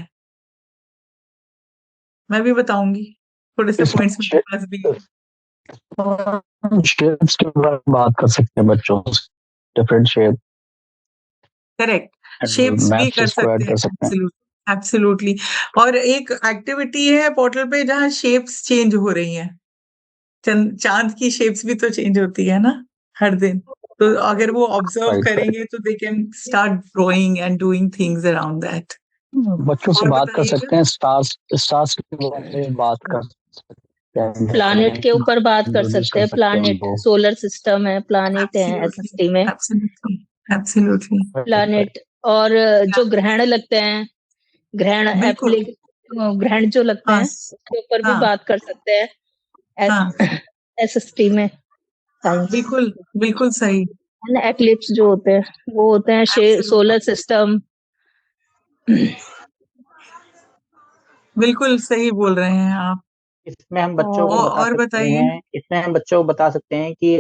मैं भी बताऊंगी, थोड़े से पॉइंट्स मेरे पास भी हैं। शेप्स के बारे में बात कर सकते हैं बच्चों से, डिफरेंट शेप, करेक्ट, शेप्स भी मैथ्स कर इसको ऐड सकते कर हैं, सकते हैं। एब्सोल्युटली। और एक एक्टिविटी है पोर्टल पे जहाँ शेप्स चेंज हो रही हैं, चांद की शेप्स भी तो चेंज होती है ना हर दिन, तो अगर वो ऑब्जर्व राइट, करेंगे तो they can start drawing and doing things around that. बच्चों से और बात कर बताइएगा। सकते हैं, स्टार्स के बारे में बात कर सकते हैं, प्लानेट के ऊपर बात कर इंट्रोड्यूस सकते हैं, प्लानेट, उनको। सोलर सिस्टम है, प्लानेट है एसएसटी में, एब्सोल्युटली। प्लानेट। और जो ग्रहण लगते हैं, ग्रहण बिल्कुल। ग्रहण जो लगते हाँ, हैं उसके ऊपर भी हाँ, बात कर सकते हैं हाँ, एसएसटी में, साइंस। बिल्कुल, बिल्कुल सही। एक्लिप्स जो होते हैं वो होते हैं सोलर सिस्टम। बिल्कुल सही बोल रहे हैं आप। इसमें हम बच्चों को बता और सकते बताइए। हैं, इसमें हम बच्चों को बता सकते हैं कि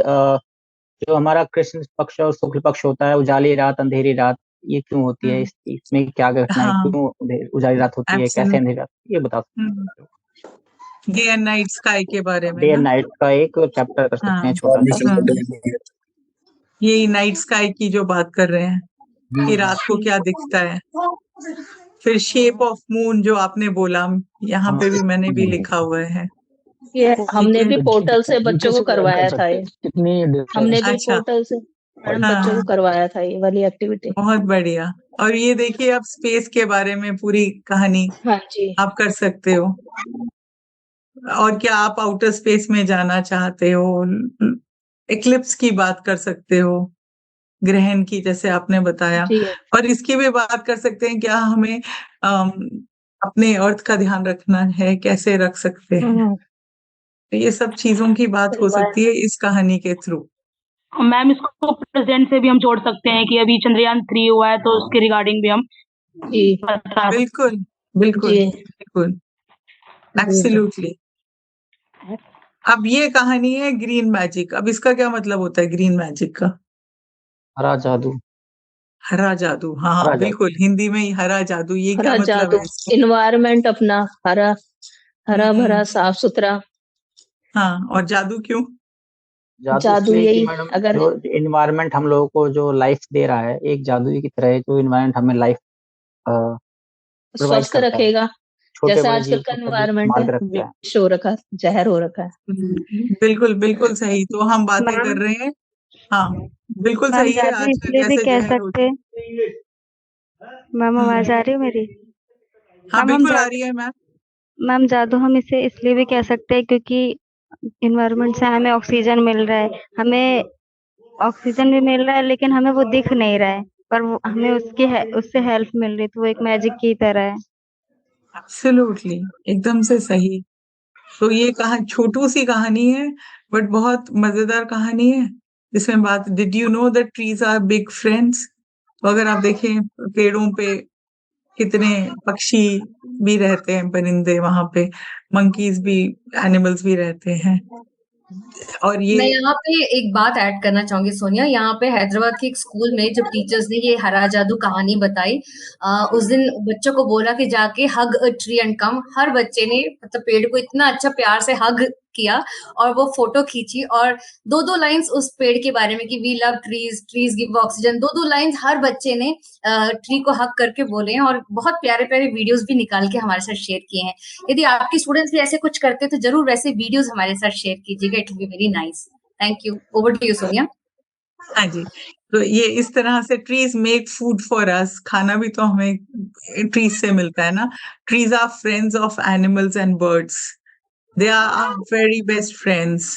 जो हमारा कृष्ण पक्ष और शुक्ल पक्ष होता है, उजाली रात अंधेरी रात, ये क्यों होती है, इसमें क्या घटना है, हाँ, क्यों उजाली रात होती है, कैसे अंधेरी रात, ये बता सकते हैं। डे एंड नाइट स्काई के बारे में डे एंड ना। नाइट का एक चैप्टर कर सकते हैं छोटा सा। यही नाइट स्काई की जो बात कर रहे हैं कि रात को क्या दिखता है। फिर शेप ऑफ मून जो आपने बोला, यहाँ पे भी मैंने भी लिखा हुआ है। ये हमने भी है। पोर्टल से बच्चों को करवाया था ये। हमने भी अच्छा। पोर्टल से मैडम हाँ, बच्चों को हाँ। करवाया था ये वाली एक्टिविटी। बहुत बढ़िया। और ये देखिए, आप स्पेस के बारे में पूरी कहानी हाँ जी। आप कर सकते हो। और क्या आप आउटर स्पेस में जाना चाहते हो, एक्लिप्स की बात कर सकते हो, ग्रहण की जैसे आपने बताया। जी। और इसकी भी बात कर सकते हैं, क्या हमें अपने अर्थ का ध्यान रखना है, कैसे रख सकते हैं। तो ये सब चीजों की बात हो सकती है इस कहानी के थ्रू। मैम इसको प्रेजेंट से भी हम जोड़ सकते हैं कि अभी चंद्रयान 3 हुआ है तो उसके रिगार्डिंग भी हम बता बिल्कुल बिल्कुल जी। बिल्कुल, एब्सोल्युटली। अब ये कहानी है ग्रीन मैजिक। अब इसका क्या मतलब होता है ग्रीन मैजिक का? हरा जादू। हरा जादू, हाँ हरा हाँ जादू। बिल्कुल, हिंदी में ही हरा जादू। ये क्या हरा मतलब जादू, है इसका? इन्वायरमेंट अपना हरा हरा भरा साफ सुथरा। हाँ, और जादू क्यों? जादू इसलिए कि यही मैडम अगर जो इन्वायरमेंट हम लोगों को जो लाइफ दे रहा है, एक जादू की तरह है जो इन्वायरमेंट हमें लाइफ प्रोवाइड स्वस्थ करता है। रखेगा, छोटे जैसे बड़े आजकल जीव का को सभी एनवायरनमेंट संभाल है के रखता है। विष हो रखा, जहर हो रखा है। बिल्कुल बिल्कुल सही। तो हम बातें कर मैम रहे हैं, हाँ बिल्कुल मैम सही है। जादू आजकल इसलिए भी कैसे कह जहर हो सकते, मैम आवाज आ रही है मेरी? हाँ मैम हम बिल्कुल आ जादू रही है मैम। मैम जादू हम इसे इसलिए भी कह सकते हैं क्योंकि इन्वायरमेंट से हमें ऑक्सीजन मिल रहा है, हमें ऑक्सीजन भी मिल रहा है लेकिन हमें वो दिख नहीं रहा है, पर वो हमें उससे हेल्प मिल रही है, तो वो एक मैजिक की तरह है। एब्सोल्युटली, एकदम से सही। तो ये छोटू सी कहानी है, बट बहुत मजेदार कहानी है। जिसमें बात, did you know that trees are big friends? तो अगर आप देखें पेड़ों पे कितने पक्षी भी रहते हैं, परिंदे वहां पे, मंकीज भी, एनिमल्स भी रहते हैं। और मैं ये यहाँ पे एक बात ऐड करना चाहूंगी सोनिया। यहाँ पे हैदराबाद के एक स्कूल में जब टीचर्स ने ये हरा जादू कहानी बताई, उस दिन बच्चों को बोला कि जाके हग अ ट्री एंड कम। हर बच्चे ने मतलब पेड़ को इतना अच्छा प्यार से हग किया और वो फोटो खींची, और दो दो लाइंस उस पेड़ के बारे में कि we love trees, trees give oxygen, दो दो लाइंस हर बच्चे ने ट्री को हग करके बोले हैं, और बहुत प्यारे प्यारे वीडियोस भी निकाल के हमारे साथ शेयर किए हैं। यदि आपके स्टूडेंट्स भी ऐसे कुछ करते तो जरूर वैसे वीडियोस हमारे साथ शेयर कीजिएगा, it will be very nice. Thank you. Over to you Sonia. हाँ जी। तो ये इस तरह से trees make food for us. खाना भी तो हमें ट्रीज से मिलता है ना। Trees are friends of animals and birds. They are our very best friends.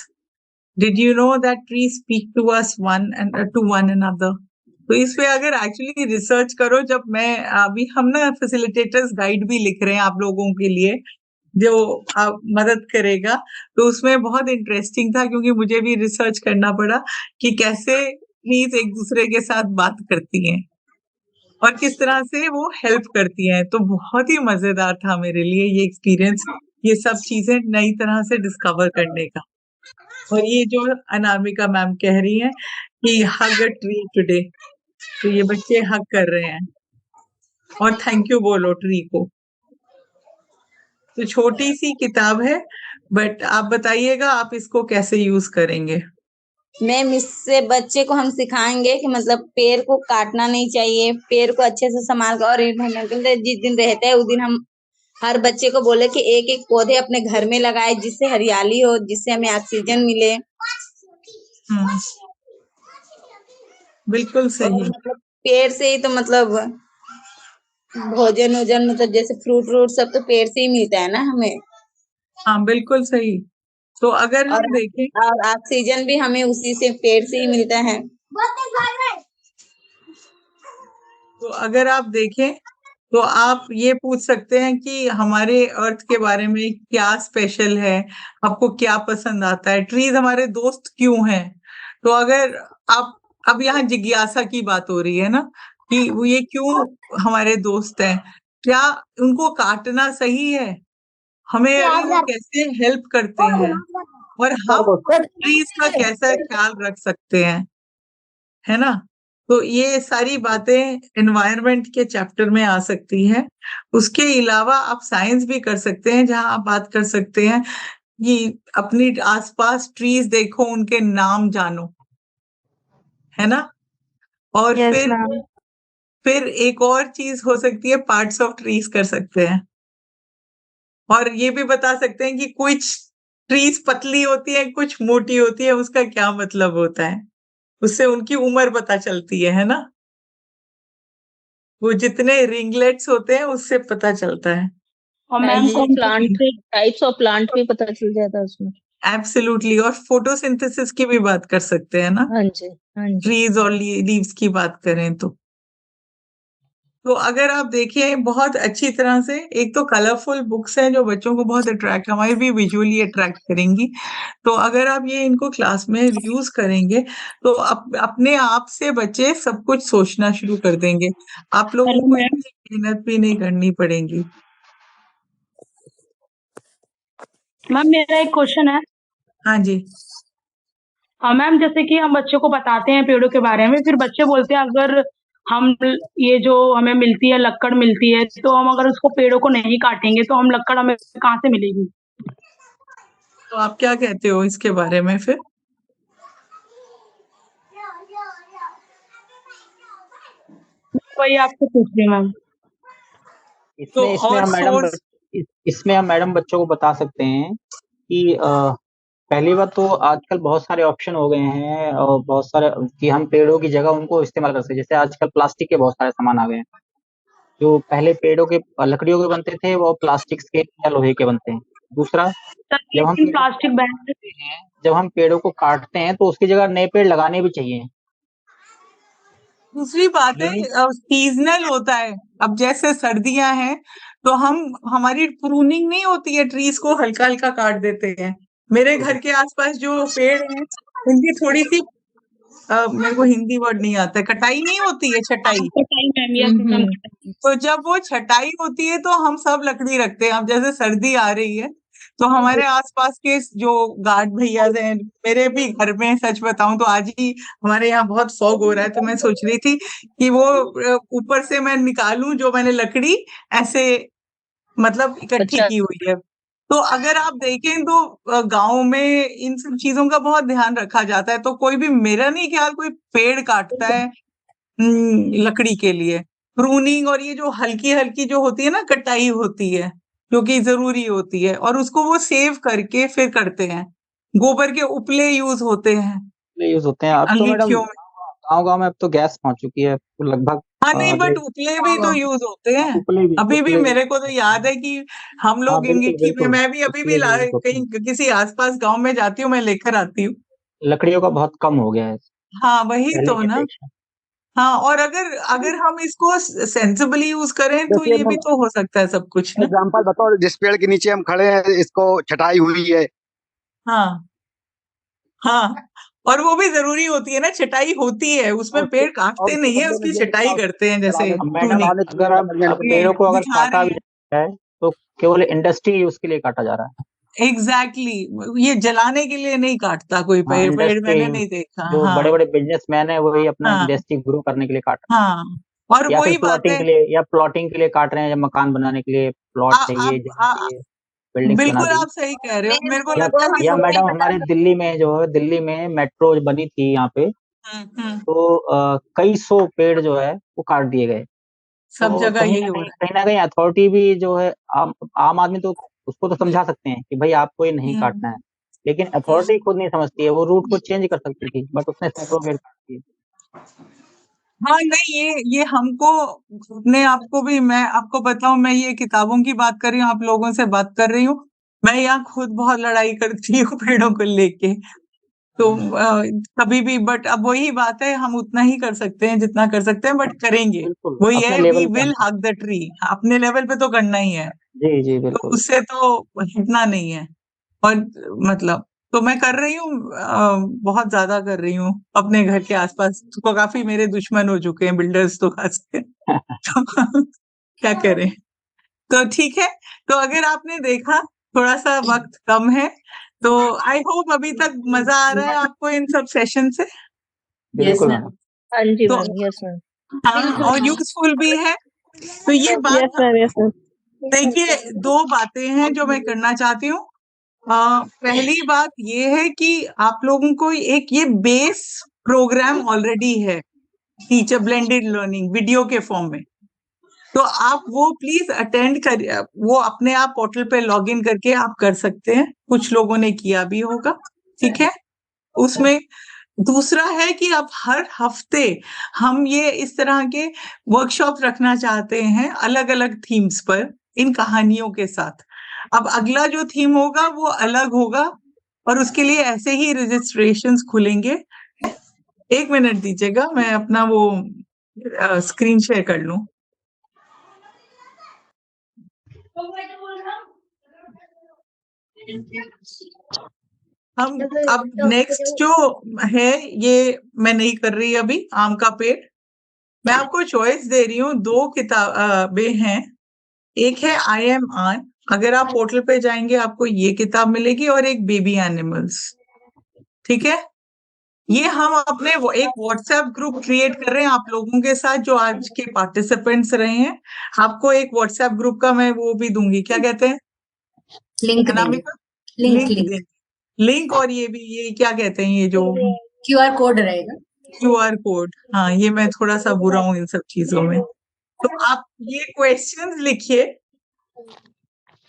Did you know that trees speak to us to one another? तो इस पे अगर एक्चुअली रिसर्च करो, जब मैं अभी हम ना फैसिलिटेटर्स गाइड भी लिख रहे हैं आप लोगों के लिए, जो मदद करेगा। तो उसमें बहुत इंटरेस्टिंग था, क्योंकि मुझे भी रिसर्च करना पड़ा कि कैसे ट्रीज एक दूसरे के साथ बात करती हैं और किस तरह से वो हेल्प करती हैं। तो बहुत ही मजेदार था मेरे लिए ये एक्सपीरियंस, ये सब चीजें नई तरह से डिस्कवर करने का। और ये जो अनामिका मैम कह रही हैं कि हग अ ट्री टुडे, तो ये बच्चे हग कर रहे हैं और थैंक यू बोलो ट्री को। तो छोटी सी किताब है, बट आप बताइएगा आप इसको कैसे यूज करेंगे। मैम इससे बच्चे को हम सिखाएंगे कि मतलब पेड़ को काटना नहीं चाहिए, पेड़ को अच्छे से संभाल कर, और इन्वायरमेंटल डे जिस दिन रहता है उस दिन हम हर बच्चे को बोले कि एक एक पौधे अपने घर में लगाए, जिससे हरियाली हो, जिससे हमें ऑक्सीजन मिले। बिल्कुल और सही। मतलब पेड़ से ही तो मतलब भोजन वोजन, मतलब जैसे फ्रूट व्रूट सब तो पेड़ से ही मिलता है ना हमें। हाँ बिल्कुल सही। तो अगर और हम देखें, और ऑक्सीजन भी हमें उसी से पेड़ से ही मिलता है। तो अगर आप देखें तो आप ये पूछ सकते हैं कि हमारे अर्थ के बारे में क्या स्पेशल है, आपको क्या पसंद आता है, ट्रीज हमारे दोस्त क्यों हैं। तो अगर आप, अब यहाँ जिज्ञासा की बात हो रही है ना, कि वो ये क्यों हमारे दोस्त हैं, क्या उनको काटना सही है, हमें अगर वो कैसे हेल्प करते हैं, और हम ट्रीज का कैसा ख्याल रख सकते हैं, है ना। तो ये सारी बातें एनवायरनमेंट के चैप्टर में आ सकती है। उसके अलावा आप साइंस भी कर सकते हैं, जहां आप बात कर सकते हैं कि अपनी आसपास ट्रीज देखो, उनके नाम जानो, है ना। और यस फिर मैम। फिर एक और चीज हो सकती है, पार्ट्स ऑफ ट्रीज कर सकते हैं, और ये भी बता सकते हैं कि कुछ ट्रीज पतली होती है, कुछ मोटी होती है, उसका क्या मतलब होता है, उससे उनकी उम्र पता चलती है ना। वो जितने रिंगलेट्स होते हैं उससे पता चलता है। और मैम ये कौन प्लांट के टाइप्स ऑफ प्लांट भी पता चल जाता है उसमें। एब्सोल्युटली, और फोटोसिंथेसिस की भी बात कर सकते हैं ना, हाँ जी, हाँ जी। ट्रीज और लीव्स की बात करें तो अगर आप देखें बहुत अच्छी तरह से, एक तो कलरफुल बुक्स हैं जो बच्चों को बहुत अट्रैक्ट, हमारे भी विजुअली अट्रैक्ट करेंगी। तो अगर आप ये इनको क्लास में यूज करेंगे तो अपने आप से बच्चे सब कुछ सोचना शुरू कर देंगे, आप लोगों हेलो को मैम। इतनी मेहनत भी नहीं करनी पड़ेगी। मैम मेरा एक क्वेश्चन है। हाँ जी। हाँ मैम, जैसे कि हम बच्चों को बताते हैं पेड़ों के बारे में, फिर बच्चे बोलते हैं अगर हम ये जो हमें मिलती है लक्कड़ मिलती है, तो हम अगर उसको पेड़ों को नहीं काटेंगे तो हम लक्कड़ हमें कहाँ से मिलेगी? तो आप क्या कहते हो इसके बारे में फिर? वही आपसे पूछ रही हूँ मैम। तो इसमें और हम मैडम सोर्स, इसमें हम मैडम बच्चों को बता सकते हैं कि पहली बात तो आजकल बहुत सारे ऑप्शन हो गए हैं और बहुत सारे कि हम पेड़ों की जगह उनको इस्तेमाल कर सकते हैं। जैसे आजकल प्लास्टिक के बहुत सारे सामान आ गए हैं, जो पहले पेड़ों के लकड़ियों के बनते थे वो प्लास्टिक के या लोहे के बनते हैं। दूसरा, जब हम प्लास्टिक बैन जब हम पेड़ों को काटते हैं तो उसकी जगह नए पेड़ लगाने भी चाहिए। दूसरी बात है सीजनल होता है, अब जैसे सर्दियां हैं तो हमारी प्रूनिंग नहीं होती है, ट्रीज को हल्का हल्का काट देते हैं। मेरे घर के आसपास जो पेड़ हैं उनकी थोड़ी सी मेरे को हिंदी वर्ड नहीं आता है, कटाई नहीं होती है, छटाई। तो जब वो छटाई होती है तो हम सब लकड़ी रखते हैं। अब जैसे सर्दी आ रही है तो हमारे आसपास के जो गार्ड भैया हैं, मेरे भी घर में सच बताऊं तो आज ही हमारे यहाँ बहुत फॉग हो रहा है, तो मैं सोच रही थी कि वो ऊपर से मैं निकालूं जो मैंने लकड़ी ऐसे मतलब इकट्ठी की हुई है। तो अगर आप देखें तो गांव में इन सब चीजों का बहुत ध्यान रखा जाता है, तो कोई भी, मेरा नहीं ख्याल कोई पेड़ काटता है लकड़ी के लिए। प्रूनिंग और ये जो हल्की हल्की जो होती है ना कटाई होती है, जो कि जरूरी होती है, और उसको वो सेव करके फिर करते हैं। गोबर के उपले यूज होते हैं यूज होते हैं। अब तो मैडम अंगीठियों में। गाँव में अब तो गैस पहुंच चुकी है तो लगभग हाँ नहीं, बट उपले भी तो यूज होते हैं। अभी भी मेरे को तो याद है कि हम लोग बिल्कुल, अंगीठी में, बिल्कुल। मैं भी अभी भी कहीं किसी आसपास गांव में जाती हूँ, मैं लेकर आती हूँ। लकड़ियों का बहुत कम हो गया है हाँ वही पहले तो की ना। अपेक्षा। हाँ, और अगर हम इसको सेंसिबली यूज करें तो जैसे ये भी तो हो सकता है सब कुछ ना। एग्जाम्पल बताओ, जिस पेड़ के नीचे हम खड़े हैं इसको छटाई हुई है। हाँ हाँ, और वो भी जरूरी होती है ना, छटाई होती है उसमें, पेड़ काटते नहीं है, उसकी छटाई करते हैं जैसे मैडम प्रूनिंग। अगर अब पेड़ों को अगर दिखा काटा रहे भी जाता है तो केवल इंडस्ट्री यूज के लिए काटा जा रहा है। एग्जैक्टली, ये जलाने के लिए नहीं काटता कोई हाँ, पेड़ इंडस्ट्री मैंने नहीं देखा। जो हाँ बड़े बड़े बिजनेसमैन है वही अपना हाँ इंडस्ट्री ग्रो करने के लिए काट रहे हाँ, और हैं, या फिर वही बात है। प्लॉटिंग के लिए काट रहे हैं, या मकान बनाने के लिए प्लॉट चाहिए, जगह आप चाहिए, बिल्डिंग्स बना बिल्कुल दी। आप सही कह रहे हो, मेरे को या, लगता है कि या सबको मैडम हमारे दिल्ली में मेट्रो बनी थी यहाँ पे, तो कई सौ पेड़ जो है वो काट दिए गए। सब तो जगह कहीं यही ना हो कहीं रहा कहीं ना कहीं अथॉरिटी भी जो है आम आदमी तो उसको तो समझा सकते हैं कि भाई आपको ये नहीं है। काटना है, लेकिन अथॉरिटी खुद नहीं समझती है। वो रूट को चेंज कर सकती थी बट उसने सैकड़ों पेड़ काट दिए। हाँ नहीं, ये हमको अपने आप को भी, मैं आपको बताऊं, मैं ये किताबों की बात कर रही हूँ, आप लोगों से बात कर रही हूँ, मैं यहाँ खुद बहुत लड़ाई करती हूँ पेड़ों को लेके। तो कभी भी, बट अब वही बात है, हम उतना ही कर सकते हैं जितना कर सकते हैं, बट करेंगे। बिल्कुल वही अपने है, वी लेवल पे विल हग द ट्री, अपने लेवल पे तो करना ही है, जी जी तो बिल्कुल। उससे तो हटना नहीं है। और मतलब तो मैं कर रही हूँ, बहुत ज्यादा कर रही हूँ अपने घर के आसपास, तो काफी मेरे दुश्मन हो चुके हैं बिल्डर्स तो खास के। तो क्या करें, तो ठीक है। तो अगर आपने देखा थोड़ा सा वक्त कम है, तो आई होप अभी तक मजा आ रहा है आपको इन सब सेशन से। बिल्कुल मैडम। हाँ जी तो मैम, यस मैम। हाँ, और यूजफुल भी है। तो ये बात, यस सर। देखिए, दो बातें हैं जो मैं करना चाहती हूँ। पहली बात ये है कि आप लोगों को एक ये बेस प्रोग्राम ऑलरेडी है, टीचर ब्लेंडेड लर्निंग वीडियो के फॉर्म में। तो आप वो प्लीज अटेंड कर, वो अपने आप पोर्टल पे लॉग इन करके आप कर सकते हैं, कुछ लोगों ने किया भी होगा, ठीक है। उसमें दूसरा है कि अब हर हफ्ते हम ये इस तरह के वर्कशॉप रखना चाहते हैं अलग अलग थीम्स पर इन कहानियों के साथ। अब अगला जो थीम होगा वो अलग होगा और उसके लिए ऐसे ही रजिस्ट्रेशंस खुलेंगे। 1 मिनट दीजिएगा, मैं अपना वो स्क्रीन शेयर कर लूं। हम अब नेक्स्ट जो है ये मैं नहीं कर रही अभी, आम का पेड़। मैं आपको चॉइस दे रही हूँ, 2 किताबें हैं। एक है आई एम आन, अगर आप पोर्टल पे जाएंगे आपको ये किताब मिलेगी, और एक बेबी एनिमल्स, ठीक है। ये हम अपने एक व्हाट्सएप ग्रुप क्रिएट कर रहे हैं आप लोगों के साथ जो आज के पार्टिसिपेंट्स रहे हैं। आपको एक व्हाट्सएप ग्रुप का मैं वो भी दूंगी, क्या कहते हैं, लिंक अनामिका? लिंक और ये भी, ये क्या कहते हैं, ये जो QR कोड रहेगा, QR कोड। हाँ, ये मैं थोड़ा सा बुरा हूँ इन सब चीजों में। तो आप ये क्वेश्चंस लिखिए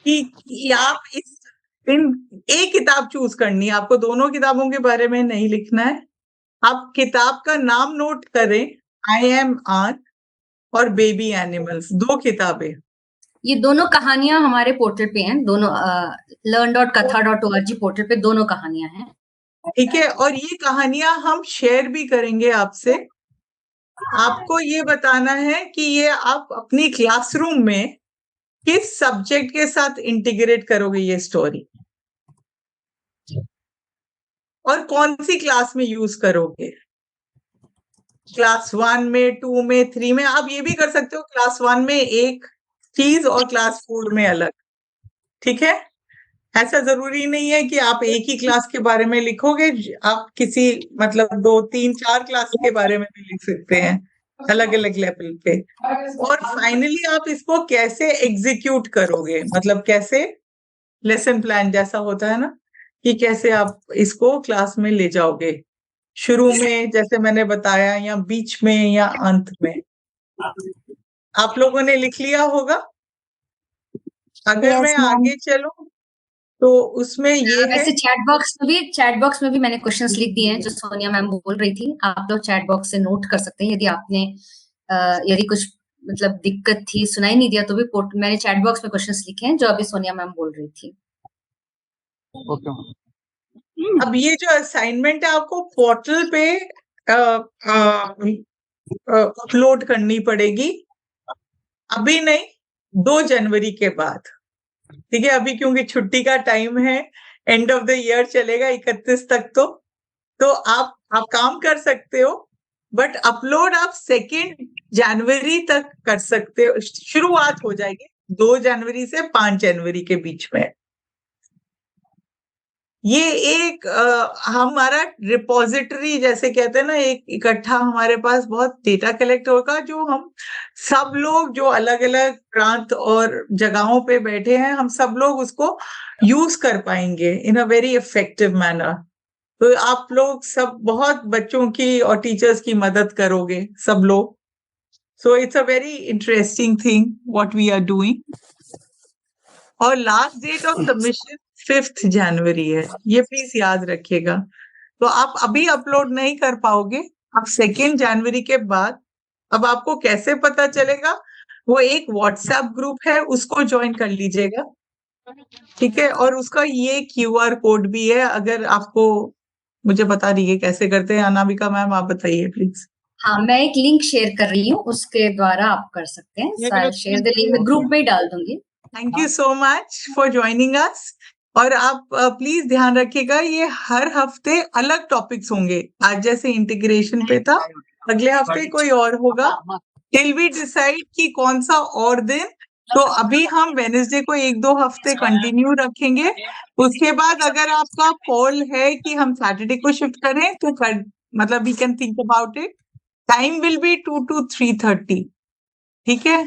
कि आप एक किताब चूज करनी है, आपको दोनों किताबों के बारे में नहीं लिखना है। आप किताब का नाम नोट करें, आई एम आन और बेबी एनिमल्स, 2 किताबें। ये दोनों कहानियां हमारे पोर्टल पे हैं, दोनों learn.katha.org पोर्टल पे दोनों कहानियां हैं, ठीक है। और ये कहानियां हम शेयर भी करेंगे आपसे। आपको ये बताना है कि ये आप अपनी क्लासरूम में किस सब्जेक्ट के साथ इंटीग्रेट करोगे ये स्टोरी, और कौन सी क्लास में यूज करोगे। क्लास 1 में, 2 में, 3 में। आप ये भी कर सकते हो क्लास 1 में एक चीज और क्लास 4 में अलग, ठीक है। ऐसा जरूरी नहीं है कि आप एक ही क्लास के बारे में लिखोगे, आप किसी मतलब 2, 3, 4 क्लास के बारे में भी लिख सकते हैं अलग अलग लेवल पे। और फाइनली आप इसको कैसे एग्जीक्यूट करोगे, मतलब कैसे लेसन प्लान जैसा होता है ना, कि कैसे आप इसको क्लास में ले जाओगे, शुरू में जैसे मैंने बताया, या बीच में, या अंत में। आप लोगों ने लिख लिया होगा। अगर मैं आगे चलूं तो उसमें ये है, वैसे चैट बॉक्स में भी मैंने क्वेश्चंस लिख दिए हैं जो सोनिया मैम बोल रही थी। आप लोग चैट बॉक्स से नोट कर सकते हैं यदि आपने यदि कुछ मतलब दिक्कत थी, सुनाई नहीं दिया तो भी मैंने चैट बॉक्स में क्वेश्चंस लिखे हैं जो अभी सोनिया मैम बोल रही थी। अब ये जो असाइनमेंट है आपको पोर्टल पे अपलोड करनी पड़ेगी, अभी नहीं, 2 जनवरी के बाद, ठीक है। अभी क्योंकि छुट्टी का टाइम है, एंड ऑफ द ईयर चलेगा 31 तक, तो आप काम कर सकते हो, बट अपलोड आप 2 जनवरी तक कर सकते हो। शुरुआत हो जाएगी 2 जनवरी से 5 जनवरी के बीच में। ये एक हमारा रिपोजिटरी जैसे कहते हैं ना, एक इकट्ठा हमारे पास बहुत डेटा कलेक्ट होगा, जो हम सब लोग जो अलग अलग प्रांत और जगहों पे बैठे हैं, हम सब लोग उसको यूज कर पाएंगे इन अ वेरी इफेक्टिव मैनर। तो आप लोग सब बहुत बच्चों की और टीचर्स की मदद करोगे सब लोग। So it's a very interesting thing what we are doing. और लास्ट डेट ऑफ सबमिशन 5 जनवरी है, ये प्लीज याद रखिएगा। तो आप अभी अपलोड नहीं कर पाओगे, आप 2 जनवरी के बाद। अब आपको कैसे पता चलेगा, वो एक व्हाट्सएप ग्रुप है, उसको ज्वाइन कर लीजिएगा, ठीक है। और उसका ये QR कोड भी है, अगर आपको, मुझे बता दीजिए कैसे करते हैं। अनामिका मैम आप बताइए प्लीज। हाँ, मैं एक लिंक शेयर कर रही हूँ, उसके द्वारा आप कर सकते हैं। शेयर द लिंक मैं ग्रुप में डाल दूंगी। Thank you so much for joining us. और आप प्लीज ध्यान रखिएगा, ये हर हफ्ते अलग टॉपिक्स होंगे। आज जैसे इंटीग्रेशन पे था, अगले हफ्ते कोई और होगा, टिल वी डिसाइड कि कौन सा और दिन। तो अभी हम वेडनेसडे को 1-2 हफ्ते कंटिन्यू रखेंगे। उसके बाद अगर आपका कॉल है कि हम सैटरडे को शिफ्ट करें तो मतलब we can think about it. Time will be 2 to 3:30, ठीक है।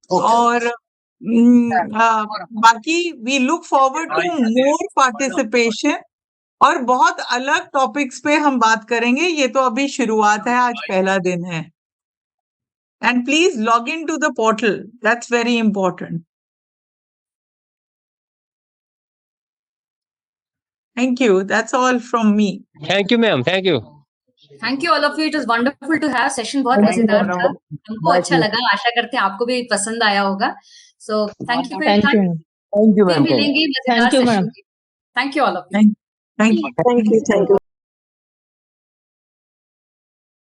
और बाकी we look forward to more participation और बहुत अलग टॉपिक्स पे हम बात करेंगे। ये तो अभी शुरुआत है, आज पहला दिन है। And please log in to the portal, that's very important. Thank you. That's all from me. Thank you, ma'am. Thank you. Thank you all of you. It was wonderful to have session. बहुत मजेदार था, हमको अच्छा लगा। आशा करते हैं आपको भी पसंद आया होगा। So thank you for your thank time. You Thank you, फिर ma'am. मिलेंगे मजेदार Thank you, सेशन ma'am. के। Thank you all of you. Thank you. Thank you.